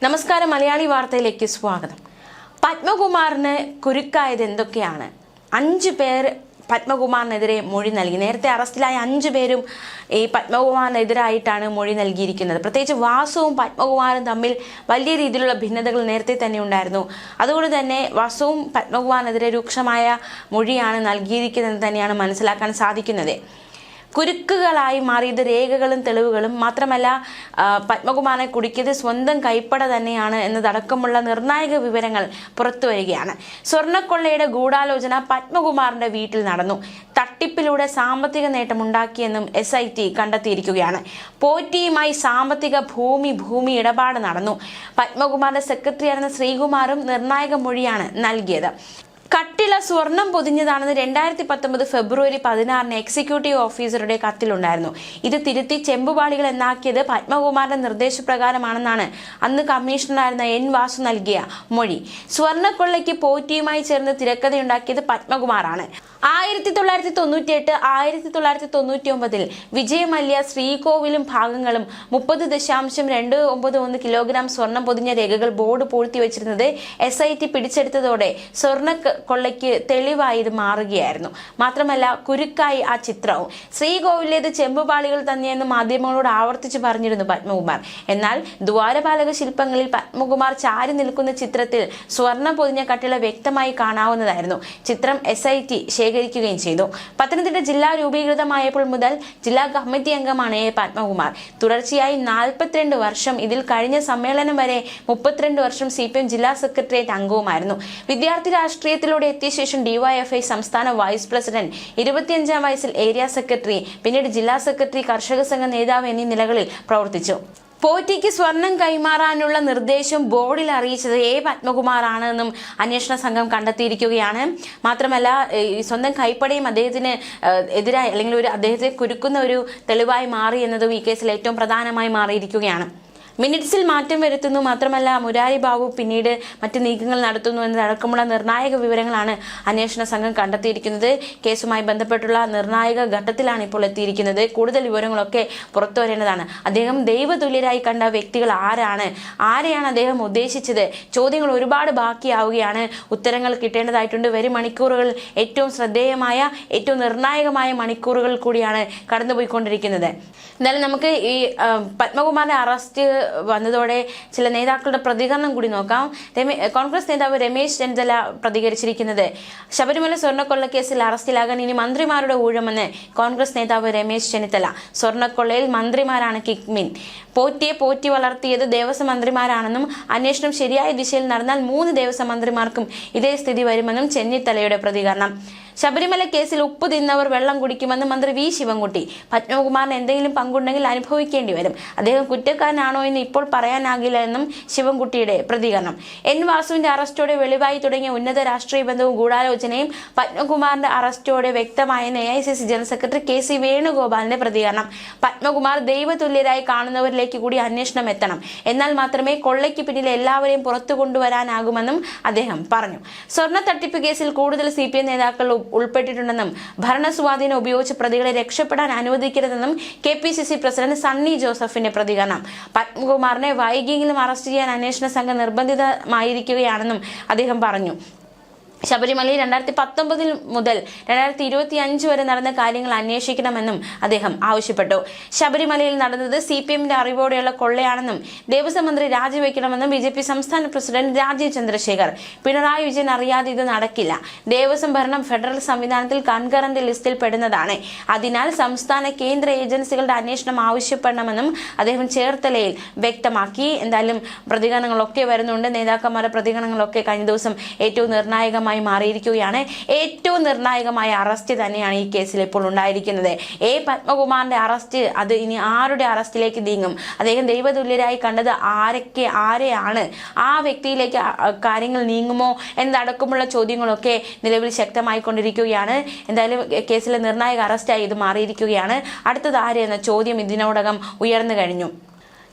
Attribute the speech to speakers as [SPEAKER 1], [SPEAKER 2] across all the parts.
[SPEAKER 1] നമസ്കാരം, മലയാളി വാർത്തയിലേക്ക് സ്വാഗതം. പത്മകുമാറിന് കുരുക്കായത് എന്തൊക്കെയാണ്? 5 പേർ പത്മകുമാറിനെതിരെ മൊഴി നൽകി. നേരത്തെ അറസ്റ്റിലായ 5 പേരും ഈ പത്മകുമാറിനെതിരായിട്ടാണ് മൊഴി നൽകിയിരിക്കുന്നത്. പ്രത്യേകിച്ച് വാസുവും പത്മകുമാറും തമ്മിൽ വലിയ രീതിയിലുള്ള ഭിന്നതകൾ നേരത്തെ തന്നെ ഉണ്ടായിരുന്നു. അതുകൊണ്ട് തന്നെ വാസുവും പത്മകുമാറിനെതിരെ രൂക്ഷമായ മൊഴിയാണ് നൽകിയിരിക്കുന്നത് തന്നെയാണ് മനസ്സിലാക്കാൻ സാധിക്കുന്നത്. കുരുക്കുകളായി മാറിയത് രേഖകളും തെളിവുകളും മാത്രമല്ല, പത്മകുമാറിനെ കുടുക്കിയത് സ്വന്തം കൈപ്പട തന്നെയാണ് എന്നതടക്കമുള്ള നിർണായക വിവരങ്ങൾ പുറത്തുവരികയാണ്. സ്വർണ്ണക്കൊള്ളയുടെ ഗൂഢാലോചന പത്മകുമാറിന്റെ വീട്ടിൽ നടന്നു. തട്ടിപ്പിലൂടെ സാമ്പത്തിക നേട്ടമുണ്ടാക്കിയെന്നും SIT കണ്ടെത്തിയിരിക്കുകയാണ്. പോറ്റിയുമായി സാമ്പത്തിക ഭൂമി ഇടപാട് നടന്നു. പത്മകുമാറിന്റെ സെക്രട്ടറിയായിരുന്ന ശ്രീകുമാറും നിർണായക മൊഴിയാണ് നൽകിയത്. കട്ടില സ്വർണം പൊതിഞ്ഞതാണെന്ന് 2019 ഫെബ്രുവരി 16 എക്സിക്യൂട്ടീവ് ഓഫീസറുടെ കത്തിലുണ്ടായിരുന്നു. ഇത് തിരുത്തി ചെമ്പുപാളികൾ എന്നാക്കിയത് പത്മകുമാറിന്റെ നിർദ്ദേശപ്രകാരമാണെന്നാണ് അന്ന് കമ്മീഷണറായിരുന്ന N വാസു നൽകിയ മൊഴി. സ്വർണ്ണക്കൊള്ളയ്ക്ക് പോറ്റിയുമായി ചേർന്ന് തിരക്കഥയുണ്ടാക്കിയത് പത്മകുമാറാണ്. 1998, 1999 വിജയമല്യ ശ്രീകോവിലും ഭാഗങ്ങളും 30.291 കിലോഗ്രാം സ്വർണം പൊതിഞ്ഞ രേഖകൾ ബോർഡ് പൂഴ്ത്തിവെച്ചിരുന്നത് SIT പിടിച്ചെടുത്തതോടെ സ്വർണ്ണ കൊള്ളയ്ക്ക് തെളിവായി ഇത് മാറുകയായിരുന്നു. മാത്രമല്ല, കുരുക്കായി ആ ചിത്രവും. ശ്രീകോവിലേത് ചെമ്പുപാളികൾ തന്നെയെന്ന് മാധ്യമങ്ങളോട് ആവർത്തിച്ച് പറഞ്ഞിരുന്നു പത്മകുമാർ. എന്നാൽ ദ്വാരപാലക ശില്പങ്ങളിൽ പത്മകുമാർ ചാരി നിൽക്കുന്ന ചിത്രത്തിൽ സ്വർണം പൊതിഞ്ഞ കട്ടില വ്യക്തമായി കാണാവുന്നതായിരുന്നു. ചിത്രം SIT ശേഖരിക്കുകയും ചെയ്തു. പത്തനംതിട്ട ജില്ലാ രൂപീകൃതമായപ്പോൾ മുതൽ ജില്ലാ കമ്മിറ്റി അംഗമാണ് പത്മകുമാർ. തുടർച്ചയായി 42 വർഷം, ഇതിൽ കഴിഞ്ഞ സമ്മേളനം വരെ 32 വർഷം CPM ജില്ലാ സെക്രട്ടേറിയറ്റ് അംഗവുമായിരുന്നു. വിദ്യാർത്ഥി രാഷ്ട്രീയത്തിലൂടെ എത്തിയ ശേഷം DYFI സംസ്ഥാന വൈസ് പ്രസിഡന്റ്, 25-ാം വയസ്സിൽ ഏരിയ സെക്രട്ടറി, പിന്നീട് ജില്ലാ സെക്രട്ടറി, കർഷക സംഘ നേതാവ് എന്നീ നിലകളിൽ പ്രവർത്തിച്ചു. പോറ്റിക്ക് സ്വർണം കൈമാറാനുള്ള നിർദ്ദേശം ബോർഡിൽ അറിയിച്ചത് പത്മകുമാറാണെന്നും അന്വേഷണ സംഘം കണ്ടെത്തിയിരിക്കുകയാണ്. മാത്രമല്ല, സ്വന്തം കൈപ്പടയും അദ്ദേഹത്തിന് എതിരായി അല്ലെങ്കിൽ അദ്ദേഹത്തെ കുരുക്കുന്ന ഒരു തെളിവായി മാറി എന്നതും ഈ കേസിൽ ഏറ്റവും പ്രധാനമായി മാറിയിരിക്കുകയാണ്. മിനിറ്റ്സിൽ മാറ്റം വരുത്തുന്നു. മാത്രമല്ല, മുരാരി ബാബു പിന്നീട് മറ്റ് നീക്കങ്ങൾ നടത്തുന്നു എന്നതടക്കമുള്ള നിർണായക വിവരങ്ങളാണ് അന്വേഷണ സംഘം കണ്ടെത്തിയിരിക്കുന്നത്. കേസുമായി ബന്ധപ്പെട്ടുള്ള നിർണായക ഘട്ടത്തിലാണ് ഇപ്പോൾ എത്തിയിരിക്കുന്നത്. കൂടുതൽ വിവരങ്ങളൊക്കെ പുറത്തു വരേണ്ടതാണ്. അദ്ദേഹം ദൈവതുല്യരായി കണ്ട വ്യക്തികൾ ആരെയാണ് അദ്ദേഹം ഉദ്ദേശിച്ചത്? ചോദ്യങ്ങൾ ഒരുപാട് ബാക്കിയാവുകയാണ്. ഉത്തരങ്ങൾ കിട്ടേണ്ടതായിട്ടുണ്ട്. വരും മണിക്കൂറുകൾ ഏറ്റവും ശ്രദ്ധേയമായ, ഏറ്റവും നിർണായകമായ മണിക്കൂറുകൾ കൂടിയാണ് കടന്നുപോയിക്കൊണ്ടിരിക്കുന്നത്. എന്തായാലും നമുക്ക് ഈ പത്മകുമാറിന്റെ അറസ്റ്റ് വന്നതോടെ ചില നേതാക്കളുടെ പ്രതികരണം കൂടി നോക്കാം. കോൺഗ്രസ് നേതാവ് രമേശ് ചെന്നിത്തല പ്രതികരിച്ചിരിക്കുന്നത്, ശബരിമല സ്വർണ്ണക്കൊള്ളക്കേസിൽ അറസ്റ്റിലാകാൻ ഇനി മന്ത്രിമാരുടെ ഊഴമെന്ന് കോൺഗ്രസ് നേതാവ് രമേശ് ചെന്നിത്തല. സ്വർണ്ണക്കൊള്ളയിൽ മന്ത്രിമാരാണ് കിക്മിൻ. പോറ്റിയെ പോറ്റി വളർത്തിയത് ദേവസ്വം മന്ത്രിമാരാണെന്നും അന്വേഷണം ശരിയായ ദിശയിൽ നടന്നാൽ 3 ദേവസ്വം മന്ത്രിമാർക്കും ഇതേ സ്ഥിതി വരുമെന്നും ചെന്നിത്തലയുടെ പ്രതികരണം. ശബരിമല കേസിൽ ഉപ്പ് തിന്നവർ വെള്ളം കുടിക്കുമെന്ന് മന്ത്രി V ശിവൻകുട്ടി. പത്മകുമാറിന് എന്തെങ്കിലും പങ്കുണ്ടെങ്കിൽ അനുഭവിക്കേണ്ടി വരും. അദ്ദേഹം കുറ്റക്കാരനാണോ എന്ന് ഇപ്പോൾ പറയാനാകില്ല എന്നും ശിവൻകുട്ടിയുടെ പ്രതികരണം. N വാസുവിന്റെ അറസ്റ്റോടെ വെളിവായി തുടങ്ങിയ ഉന്നത രാഷ്ട്രീയ ബന്ധവും ഗൂഢാലോചനയും പത്മകുമാറിന്റെ അറസ്റ്റോടെ വ്യക്തമായെന്ന് AICC ജനറൽ സെക്രട്ടറി KC വേണുഗോപാലിന്റെ പ്രതികരണം. പത്മകുമാർ ദൈവതുല്യരായി കാണുന്നവരിലേക്ക് കൂടി അന്വേഷണം എത്തണം. എന്നാൽ മാത്രമേ കൊള്ളയ്ക്ക് പിന്നിൽ എല്ലാവരെയും പുറത്തു കൊണ്ടുവരാനാകുമെന്നും അദ്ദേഹം പറഞ്ഞു. സ്വർണ്ണ തട്ടിപ്പ് കേസിൽ കൂടുതൽ CPM നേതാക്കൾ ഉൾപ്പെട്ടിട്ടുണ്ടെന്നും ഭരണസ്വാധീനം ഉപയോഗിച്ച് പ്രതികളെ രക്ഷപ്പെടാൻ അനുവദിക്കരുതെന്നും KPCC പ്രസിഡന്റ് സണ്ണി ജോസഫിന്റെ പ്രതികരണം. പത്മകുമാറിനെ വൈകിയെങ്കിലും അറസ്റ്റ് ചെയ്യാൻ അന്വേഷണ സംഘം നിർബന്ധിതമായിരിക്കുകയാണെന്നും അദ്ദേഹം പറഞ്ഞു. ശബരിമലയിൽ 2019 മുതൽ 2025 വരെ നടന്ന കാര്യങ്ങൾ അന്വേഷിക്കണമെന്നും അദ്ദേഹം ആവശ്യപ്പെട്ടു. ശബരിമലയിൽ നടന്നത് CPMന്റെ അറിവോടെയുള്ള കൊള്ളയാണെന്നും ദേവസ്വം മന്ത്രി രാജിവെക്കണമെന്നും BJP സംസ്ഥാന പ്രസിഡന്റ് രാജീവ് ചന്ദ്രശേഖർ. പിണറായി വിജയൻ അറിയാതെ ഇത് നടക്കില്ല. ദേവസ്വം ഭരണം ഫെഡറൽ സംവിധാനത്തിൽ കൺകറന്റ് ലിസ്റ്റിൽ പെടുന്നതാണ്. അതിനാൽ സംസ്ഥാന കേന്ദ്ര ഏജൻസികളുടെ അന്വേഷണം ആവശ്യപ്പെടണമെന്നും അദ്ദേഹം ചേർത്തലയിൽ വ്യക്തമാക്കി. എന്തായാലും പ്രതികരണങ്ങളൊക്കെ വരുന്നുണ്ട്. നേതാക്കന്മാരുടെ പ്രതികരണങ്ങളൊക്കെ കഴിഞ്ഞ ദിവസം ഏറ്റവും നിർണായകമായി മാറിയിരിക്കുകയാണ്. ഏറ്റവും നിർണായകമായ അറസ്റ്റ് തന്നെയാണ് ഈ കേസിൽ ഇപ്പോൾ ഉണ്ടായിരിക്കുന്നത്. പത്മകുമാറിന്റെ അറസ്റ്റ്, അത് ഇനി ആരുടെ അറസ്റ്റിലേക്ക് നീങ്ങും? അദ്ദേഹം ദൈവതുല്യരായി കണ്ടത് ആരെയാണ്? ആ വ്യക്തിയിലേക്ക് കാര്യങ്ങൾ നീങ്ങുമോ എന്നടക്കമുള്ള ചോദ്യങ്ങളൊക്കെ നിലവിൽ ശക്തമായിക്കൊണ്ടിരിക്കുകയാണ്. എന്തായാലും കേസിലെ നിർണായക അറസ്റ്റായി ഇത് മാറിയിരിക്കുകയാണ്. അടുത്തത് ആര് എന്ന ചോദ്യം ഇതിനോടകം ഉയർന്നു കഴിഞ്ഞു.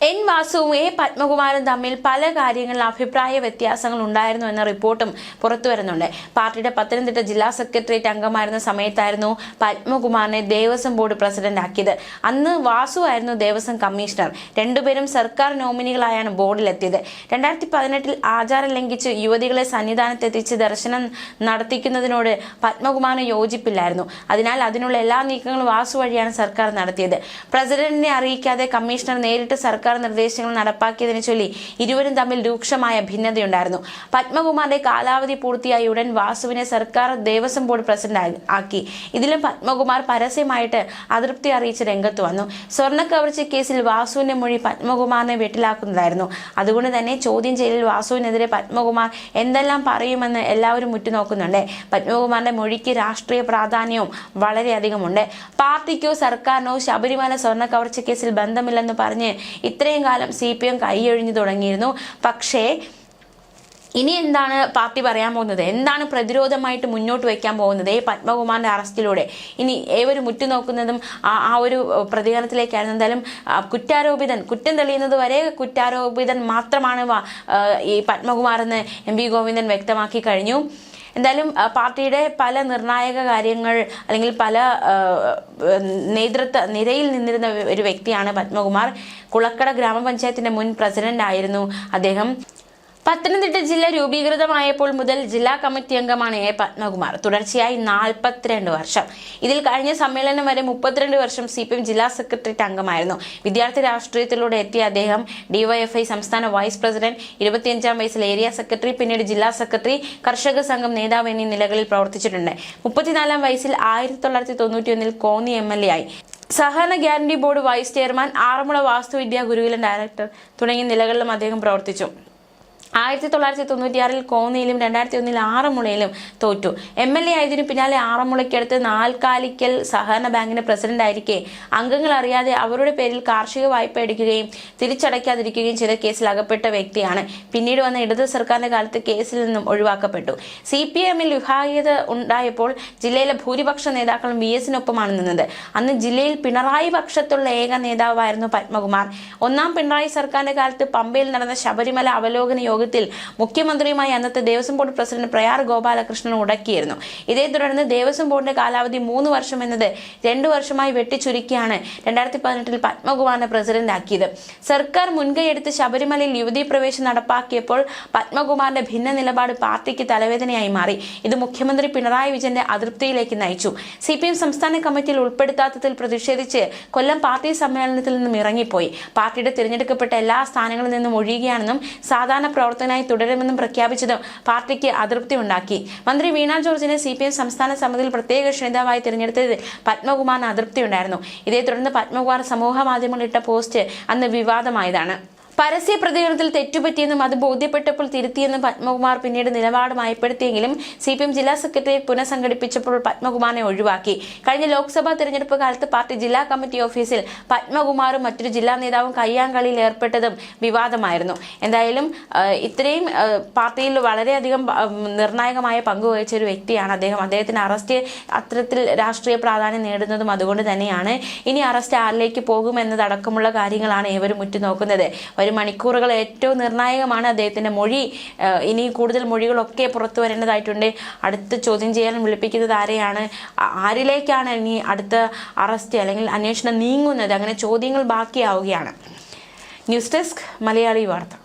[SPEAKER 1] എൻ വാസുവും എ പത്മകുമാരും തമ്മിൽ പല കാര്യങ്ങളിൽ അഭിപ്രായ വ്യത്യാസങ്ങൾ ഉണ്ടായിരുന്നു എന്ന റിപ്പോർട്ടും പുറത്തു വരുന്നുണ്ട്. പാർട്ടിയുടെ പത്തനംതിട്ട ജില്ലാ സെക്രട്ടേറിയറ്റ് അംഗമായിരുന്ന സമയത്തായിരുന്നു പത്മകുമാറിനെ ദേവസ്വം ബോർഡ് പ്രസിഡന്റ് ആക്കിയത്. അന്ന് വാസു ആയിരുന്നു ദേവസ്വം കമ്മീഷണർ. രണ്ടുപേരും സർക്കാർ നോമിനികളായാണ് ബോർഡിലെത്തിയത്. 2018 ആചാരം ലംഘിച്ച് യുവതികളെ സന്നിധാനത്തെത്തിച്ച് ദർശനം നടത്തിക്കുന്നതിനോട് പത്മകുമാറിന് യോജിപ്പില്ലായിരുന്നു. അതിനാൽ അതിനുള്ള എല്ലാ നീക്കങ്ങളും വാസു വഴിയാണ് സർക്കാർ നടത്തിയത്. പ്രസിഡന്റിനെ അറിയിക്കാതെ കമ്മീഷണർ നേരിട്ട് സർക്കാർ നിർദ്ദേശങ്ങൾ നടപ്പാക്കിയതിനെ ചൊല്ലി ഇരുവരും തമ്മിൽ രൂക്ഷമായ ഭിന്നതയുണ്ടായിരുന്നു. പത്മകുമാറിന്റെ കാലാവധി പൂർത്തിയായ ഉടൻ വാസുവിനെ സർക്കാർ ദേവസ്വം ബോർഡ് പ്രസിഡന്റ് ആക്കി. ഇതിലും പത്മകുമാർ പരസ്യമായിട്ട് അതൃപ്തി അറിയിച്ച് രംഗത്ത് വന്നു. സ്വർണ്ണ കവർച്ച കേസിൽ വാസുവിന്റെ മൊഴി പത്മകുമാറിനെ വെട്ടിലാക്കുന്നതായിരുന്നു. അതുകൊണ്ട് തന്നെ ചോദ്യം ചെയ്യലിൽ വാസുവിനെതിരെ പത്മകുമാർ എന്തെല്ലാം പറയുമെന്ന് എല്ലാവരും ഉറ്റുനോക്കുന്നുണ്ട്. പത്മകുമാറിന്റെ മൊഴിക്ക് രാഷ്ട്രീയ പ്രാധാന്യവും വളരെയധികമുണ്ട്. പാർട്ടിക്കോ സർക്കാരിനോ ശബരിമല സ്വർണ്ണ കവർച്ച കേസിൽ ബന്ധമില്ലെന്ന് പറഞ്ഞ് ഇത്രയും കാലം CPM കൈയൊഴിഞ്ഞു തുടങ്ങിയിരുന്നു. പക്ഷേ ഇനി എന്താണ് പാർട്ടി പറയാൻ പോകുന്നത്? എന്താണ് പ്രതിരോധമായിട്ട് മുന്നോട്ട് വയ്ക്കാൻ പോകുന്നത്? പത്മകുമാറിന്റെ അറസ്റ്റിലൂടെ ഇനി ഏവരും ഉറ്റുനോക്കുന്നതും ആ ഒരു പ്രതികരണത്തിലേക്കായിരുന്നു. എന്തായാലും കുറ്റം തെളിയുന്നത് വരെ കുറ്റാരോപിതൻ മാത്രമാണ് ഈ പത്മകുമാർ എന്ന് MP ഗോവിന്ദൻ വ്യക്തമാക്കി കഴിഞ്ഞു. എന്തായാലും പാർട്ടിയുടെ പല നിർണായക കാര്യങ്ങൾ അല്ലെങ്കിൽ പല നേതൃത്വ നിരയിൽ നിന്നിരുന്ന ഒരു വ്യക്തിയാണ് പത്മകുമാർ. കുളക്കട ഗ്രാമപഞ്ചായത്തിന്റെ മുൻ പ്രസിഡന്റ് ആയിരുന്നു അദ്ദേഹം. പത്തനംതിട്ട ജില്ല രൂപീകൃതമായപ്പോൾ മുതൽ ജില്ലാ കമ്മിറ്റി അംഗമാണ് എ പത്മകുമാർ. തുടർച്ചയായി 42 വർഷം. ഇതിൽ കഴിഞ്ഞ സമ്മേളനം വരെ 32 വർഷം CPM ജില്ലാ സെക്രട്ടേറിയറ്റ് അംഗമായിരുന്നു. വിദ്യാർത്ഥി രാഷ്ട്രീയത്തിലൂടെ എത്തിയ അദ്ദേഹം DYFI സംസ്ഥാന വൈസ് പ്രസിഡന്റ്, 25-ാം വയസ്സിൽ ഏരിയ സെക്രട്ടറി, പിന്നീട് ജില്ലാ സെക്രട്ടറി, കർഷക സംഘം നേതാവ് എന്നീ നിലകളിൽ പ്രവർത്തിച്ചിട്ടുണ്ട്. 34-ാം വയസ്സിൽ 1991 കോന്നി MLA ആയി. സഹകരണ guarantee board vice chairman, Aranmula വാസ്തുവിദ്യാ ഗുരുകുലം ഡയറക്ടർ തുടങ്ങിയ നിലകളിലും അദ്ദേഹം പ്രവർത്തിച്ചു. 1996 കോന്നിയിലും 2001 ആറന്മുളയിലും തോറ്റു. MLA ആയതിനു പിന്നാലെ ആറന്മുളയ്ക്കടുത്ത് നാൽക്കാലിക്കൽ സഹകരണ ബാങ്കിന്റെ പ്രസിഡന്റ് ആയിരിക്കെ അംഗങ്ങൾ അറിയാതെ അവരുടെ പേരിൽ കാർഷിക വായ്പ എടുക്കുകയും തിരിച്ചടയ്ക്കാതിരിക്കുകയും ചെയ്ത കേസിൽ അകപ്പെട്ട വ്യക്തിയാണ്. പിന്നീട് വന്ന ഇടത് സർക്കാരിന്റെ കാലത്ത് കേസിൽ നിന്നും ഒഴിവാക്കപ്പെട്ടു. CPM-ൽ വിഭാഗീയത ഉണ്ടായപ്പോൾ ജില്ലയിലെ ഭൂരിപക്ഷ നേതാക്കളും VS-നൊപ്പമാണ് നിന്നത്. അന്ന് ജില്ലയിൽ പിണറായി പക്ഷത്തുള്ള ഏക നേതാവായിരുന്നു പത്മകുമാർ. ഒന്നാം പിണറായി സർക്കാരിന്റെ കാലത്ത് പമ്പയിൽ നടന്ന ശബരിമല അവലോകന യോഗത്തിൽ മുഖ്യമന്ത്രിയുമായി അന്നത്തെ ദേവസ്വം ബോർഡ് പ്രസിഡന്റ് പ്രയാർ ഗോപാലകൃഷ്ണൻ ഉടക്കിയിരുന്നു. ഇതേ തുടർന്ന് ദേവസ്വം ബോർഡിന്റെ കാലാവധി 3 വർഷം എന്നത് 2 വർഷമായി വെട്ടിച്ചുരുക്കിയാണ് 2018 പത്മകുമാറിനെ പ്രസിഡന്റ് ആക്കിയത്. സർക്കാർ മുൻകൈയെടുത്ത് ശബരിമലയിൽ യുവതീ പ്രവേശം നടപ്പാക്കിയപ്പോൾ പത്മകുമാറിന്റെ ഭിന്ന നിലപാട് പാർട്ടിക്ക് തലവേദനയായി മാറി. ഇത് മുഖ്യമന്ത്രി പിണറായി വിജയന്റെ അതൃപ്തിയിലേക്ക് നയിച്ചു. CPM സംസ്ഥാന കമ്മിറ്റിയിൽ ഉൾപ്പെടുത്താത്തതിൽ പ്രതിഷേധിച്ച് കൊല്ലം പാർട്ടി സമ്മേളനത്തിൽ നിന്നും ഇറങ്ങിപ്പോയി. പാർട്ടിയുടെ തിരഞ്ഞെടുക്കപ്പെട്ട എല്ലാ സ്ഥാനങ്ങളിൽ നിന്നും ഒഴിയുകയാണെന്നും സാധാരണ പ്രവർത്തകനായി തുടരുമെന്നും പ്രഖ്യാപിച്ചതും പാർട്ടിക്ക് അതൃപ്തി ഉണ്ടാക്കി. മന്ത്രി വീണ ജോർജിനെ CPM സംസ്ഥാന സമിതിയിൽ പ്രത്യേക ക്ഷണിതാവായി തിരഞ്ഞെടുത്തതിൽ പത്മകുമാറിന് അതൃപ്തി ഉണ്ടായിരുന്നു. ഇതേ തുടർന്ന് പത്മകുമാർ സമൂഹ മാധ്യമങ്ങളിൽ ഇട്ട പോസ്റ്റ് അന്ന് വിവാദമായതാണ്. പരസ്യ പ്രതികരണത്തിൽ തെറ്റുപറ്റിയെന്നും അത് ബോധ്യപ്പെട്ടപ്പോൾ തിരുത്തിയെന്നും പത്മകുമാർ പിന്നീട് നിലപാട് മയപ്പെടുത്തിയെങ്കിലും CPM ജില്ലാ സെക്രട്ടേറിയറ്റ് പുനഃസംഘടിപ്പിച്ചപ്പോൾ പത്മകുമാറിനെ ഒഴിവാക്കി. കഴിഞ്ഞ ലോക്സഭാ തെരഞ്ഞെടുപ്പ് കാലത്ത് പാർട്ടി ജില്ലാ കമ്മിറ്റി ഓഫീസിൽ പത്മകുമാറും മറ്റൊരു ജില്ലാ നേതാവും കയ്യാങ്കളിയിൽ ഏർപ്പെട്ടതും വിവാദമായിരുന്നു. എന്തായാലും ഇത്രയും പാർട്ടിയിൽ വളരെയധികം നിർണായകമായ പങ്കുവഹിച്ച ഒരു വ്യക്തിയാണ് അദ്ദേഹം. അദ്ദേഹത്തിന്റെ അറസ്റ്റ് അത്തരത്തിൽ രാഷ്ട്രീയ പ്രാധാന്യം നേടുന്നതും അതുകൊണ്ട് തന്നെയാണ്. ഇനി അറസ്റ്റ് ആരിലേക്ക് പോകുമെന്നതടക്കമുള്ള കാര്യങ്ങളാണ് ഏവരും ഉറ്റുനോക്കുന്നത്. വരും മണിക്കൂറുകൾ ഏറ്റവും നിർണായകമാണ്. അദ്ദേഹത്തിന്റെ മൊഴി, ഇനി കൂടുതൽ മൊഴികളൊക്കെ പുറത്തു വരേണ്ടതായിട്ടുണ്ട്. അടുത്ത് ചോദ്യം ചെയ്യാൻ വിളിപ്പിക്കുന്നത് ആരെയാണ്, ആരിലേക്കാണ് ഇനി അടുത്ത അറസ്റ്റ് അല്ലെങ്കിൽ അന്വേഷണം നീങ്ങുന്നത്, അങ്ങനെ ചോദ്യങ്ങൾ ബാക്കിയാവുകയാണ്. ന്യൂസ് ഡെസ്ക് മലയാളി വാർത്ത.